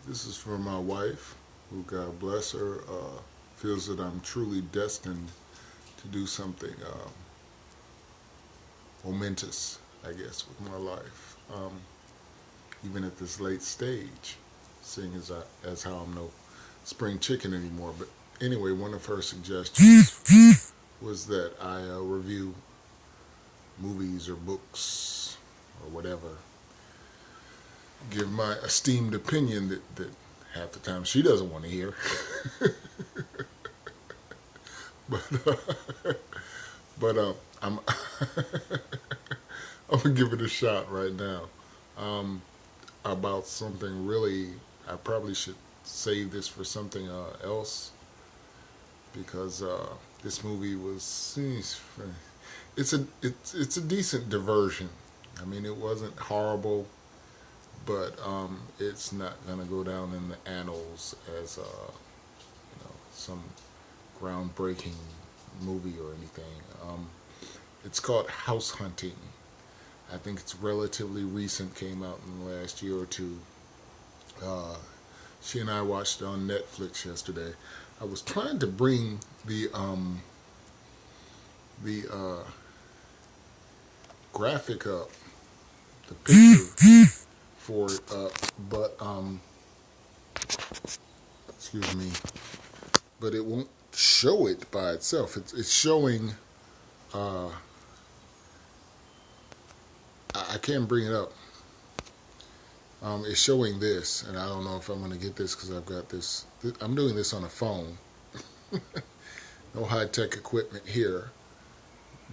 This is for my wife, who, God bless her, feels that I'm truly destined to do something momentous, I guess, with my life, even at this late stage, seeing as how I'm no spring chicken anymore. But anyway, one of her suggestions was that I review movies or books or whatever, give my esteemed opinion that half the time she doesn't want to hear. but I'm I'm gonna give it a shot right now. Um, about something really, I probably should save this for something else because this movie was it's a decent diversion. I mean, it wasn't horrible, but it's not gonna go down in the annals as some groundbreaking movie or anything. It's called House Hunting. I think it's relatively recent, came out in the last year or two. Uh, she and I watched it on Netflix yesterday. I was trying to bring the graphic up, the picture for it up, but excuse me, but it won't show it by itself. It's showing. Uh, I can't bring it up. It's showing this, and I don't know if I'm going to get this because I've got this. I'm doing this on a phone. No high tech equipment here,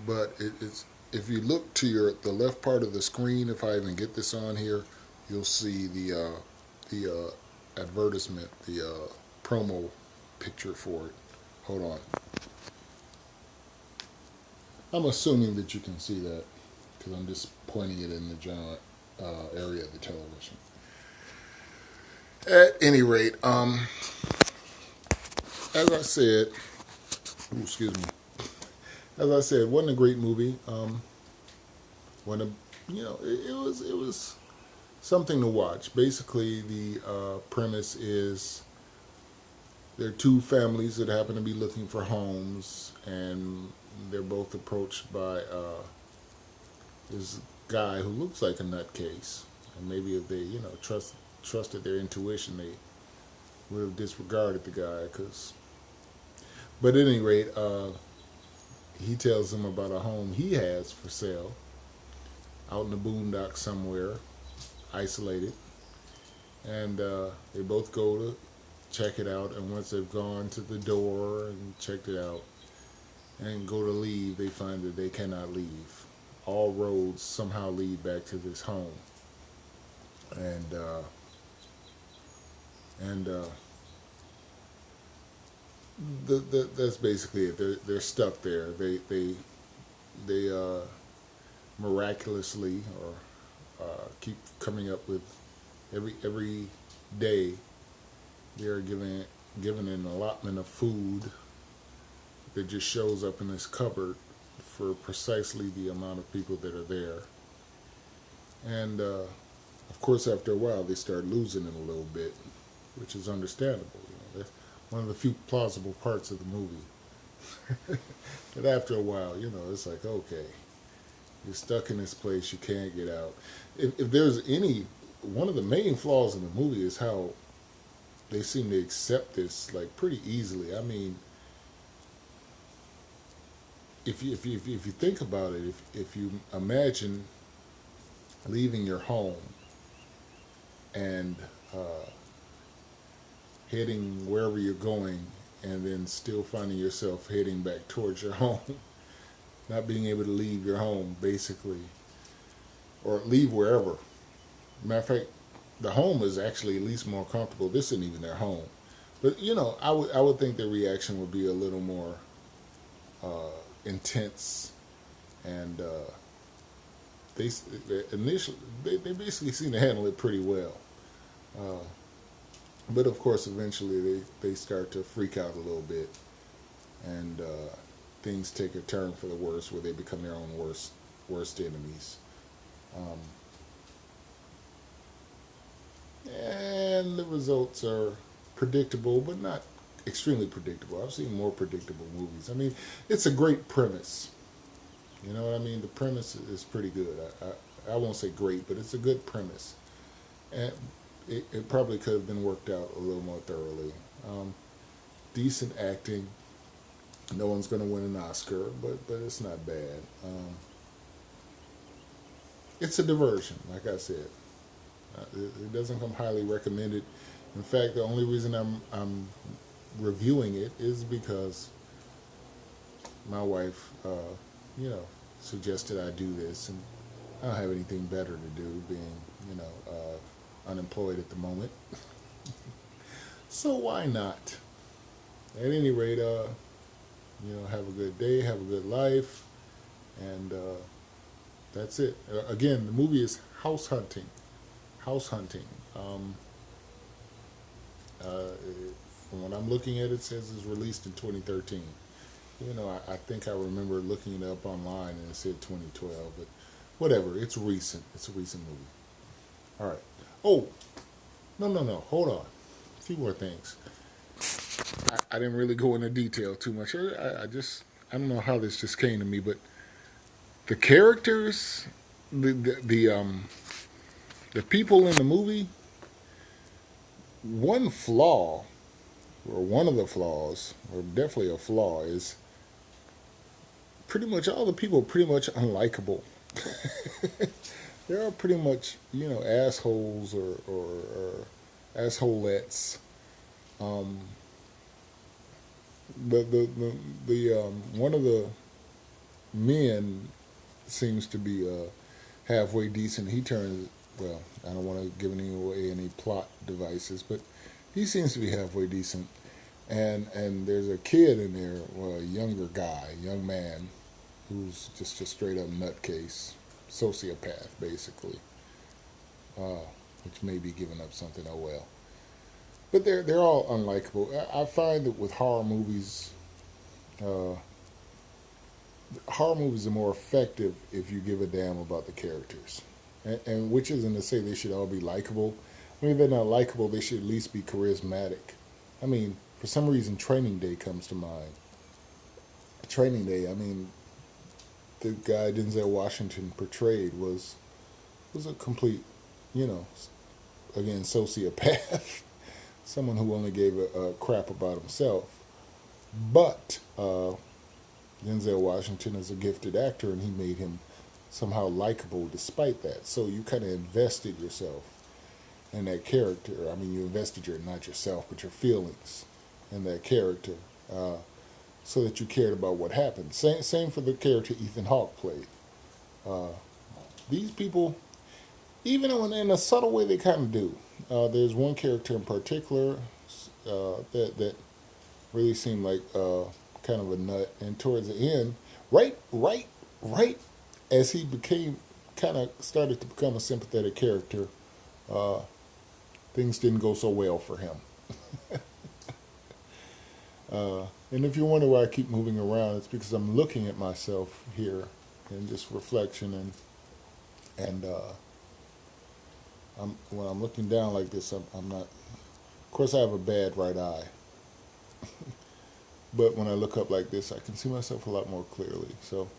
but it's. If you look to the left part of the screen, if I even get this on here, you'll see the advertisement, the promo picture for it. Hold on. I'm assuming that you can see that because I'm just pointing it in the general area of the television. At any rate, as I said, excuse me. As I said, it wasn't a great movie. When it was something to watch. Basically, the premise is there are two families that happen to be looking for homes, and they're both approached by this guy who looks like a nutcase. And maybe if they, trusted their intuition, they would have disregarded the guy. But at any rate, he tells them about a home he has for sale out in the boondocks somewhere, isolated. And they both go to check it out. And once they've gone to the door and checked it out and go to leave, they find that they cannot leave. All roads somehow lead back to this home. And that's basically it. They're stuck there. They miraculously or keep coming up with every day they're given an allotment of food that just shows up in this cupboard for precisely the amount of people that are there. And of course, after a while, they start losing it a little bit, which is understandable. That's one of the few plausible parts of the movie. But after a while, it's like, okay, you're stuck in this place, you can't get out. If there's one of the main flaws in the movie is how they seem to accept this like pretty easily. I mean, if you think about it, if you imagine leaving your home and heading wherever you're going, and then still finding yourself heading back towards your home, not being able to leave your home, basically, or leave wherever. Matter of fact, the home is actually at least more comfortable. This isn't even their home, but I would think their reaction would be a little more intense, and they initially they basically seem to handle it pretty well. But of course, eventually they start to freak out a little bit, and things take a turn for the worse, where they become their own worst enemies. And results are predictable, but not extremely predictable. I've seen more predictable movies. I mean, it's a great premise. You know what I mean? The premise is pretty good. I won't say great, but it's a good premise. And it probably could have been worked out a little more thoroughly. Decent acting. No one's going to win an Oscar, but it's not bad. It's a diversion, like I said. It doesn't come highly recommended. In fact, the only reason I'm reviewing it is because my wife, suggested I do this, and I don't have anything better to do, being, unemployed at the moment. So why not? At any rate, have a good day, have a good life, and that's it. Again, the movie is House Hunting. House Hunting. From what I'm looking at, it says it's released in 2013. I think I remember looking it up online and it said 2012, but whatever. It's recent. It's a recent movie. All right. Oh, no. Hold on. A few more things. I didn't really go into detail too much. I don't know how this just came to me, but the characters, the people in the movie, one flaw, or one of the flaws, or definitely a flaw, is pretty much all the people are pretty much unlikable. They're all pretty much, assholes or assholettes. The one of the men seems to be halfway decent. He turns, well, I don't want to give away any plot devices, but he seems to be halfway decent. And there's a kid in there, well, a younger guy, young man, who's just a straight up nutcase, sociopath, basically, which may be giving up something. Oh well. But they're all unlikable. I find that with horror movies are more effective if you give a damn about the characters, and which isn't to say they should all be likable. I mean, if they're not likable, they should at least be charismatic. I mean, for some reason, Training Day comes to mind. Training Day. I mean, the guy Denzel Washington portrayed was a complete, again, sociopath. Someone who only gave a crap about himself. But Denzel Washington is a gifted actor, and he made him somehow likable despite that. So you kind of invested yourself in that character. I mean, you invested not yourself, but your feelings in that character, so that you cared about what happened. Same for the character Ethan Hawke played. These people, even in a subtle way, they kind of do. There's one character in particular that really seemed like kind of a nut, and towards the end, right as he started to become a sympathetic character, things didn't go so well for him. And if you wonder why I keep moving around, it's because I'm looking at myself here in just reflection, and when I'm looking down like this, I'm not. Of course, I have a bad right eye, but when I look up like this, I can see myself a lot more clearly. So,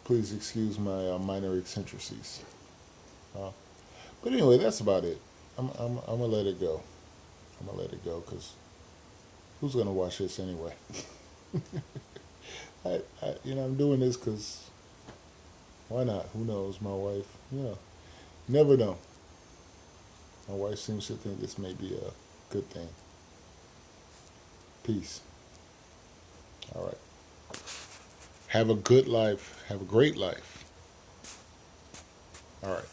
please excuse my minor eccentricities. But anyway, that's about it. I'm gonna let it go. I'm gonna let it go because who's gonna watch this anyway? I'm doing this because why not? Who knows? My wife, never know. My wife seems to think this may be a good thing. Peace. All right. Have a good life. Have a great life. All right.